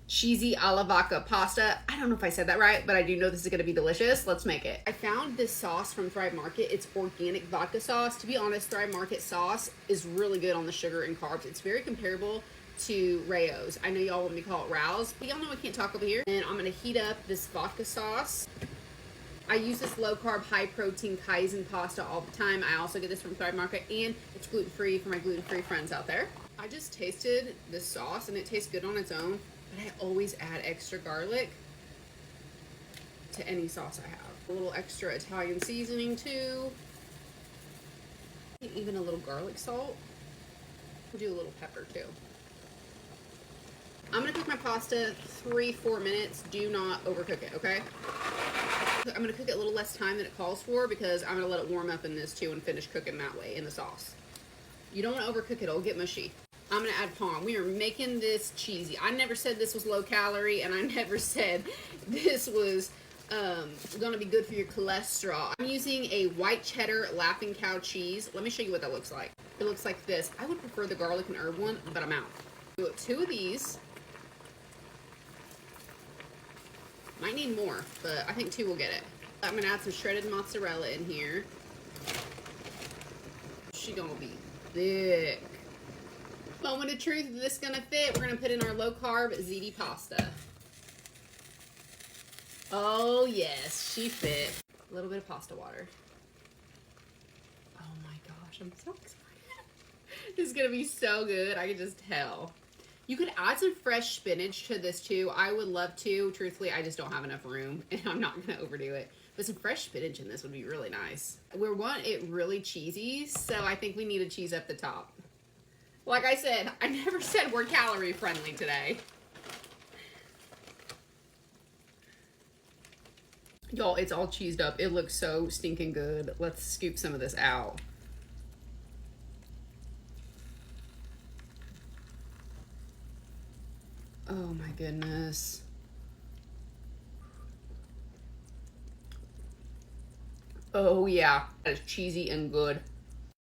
cheesy alla vodka pasta. I don't know if I said that right, but I do know this is gonna be delicious. Let's make it. I found this sauce from Thrive Market. It's organic vodka sauce. To be honest, Thrive Market sauce is really good on the sugar and carbs. It's very comparable to Rayo's. I know y'all want me to call it Rouse, but y'all know I can't talk over here. And I'm gonna heat up this vodka sauce. I use this low carb, high protein Kaizen pasta all the time. I also get this from Thrive Market, and it's gluten free for my gluten free friends out there. I just tasted this sauce and it tastes good on its own, but I always add extra garlic to any sauce I have. A little extra Italian seasoning too. Even a little garlic salt. We'll do a little pepper too. I'm gonna cook my pasta 3-4 minutes. Do not overcook it, okay? I'm gonna cook it a little less time than it calls for because I'm gonna let it warm up in this too and finish cooking that way in the sauce. You don't wanna overcook it, it'll get mushy. I'm gonna add palm. We are making this cheesy. I never said this was low calorie, and I never said this was gonna be good for your cholesterol. I'm using a white cheddar Laughing Cow cheese. Let me show you what that looks like. It looks like this. I would prefer the garlic and herb one, but I'm out. Do 2 of these. Might need more, but I think 2 will get it. I'm gonna add some shredded mozzarella in here. She gonna be thick. Moment of truth, is this gonna fit? We're gonna put in our low carb ziti pasta. Oh yes, she fit. A little bit of pasta water. Oh my gosh, I'm so excited. This is gonna be so good, I can just tell. You could add some fresh spinach to this too. I would love to. Truthfully, I just don't have enough room and I'm not gonna overdo it. But some fresh spinach in this would be really nice. We want it really cheesy, so I think we need to cheese up the top. Like I said, I never said we're calorie friendly today. Y'all, it's all cheesed up. It looks so stinking good. Let's scoop some of this out. Oh my goodness. Oh yeah, that is cheesy and good.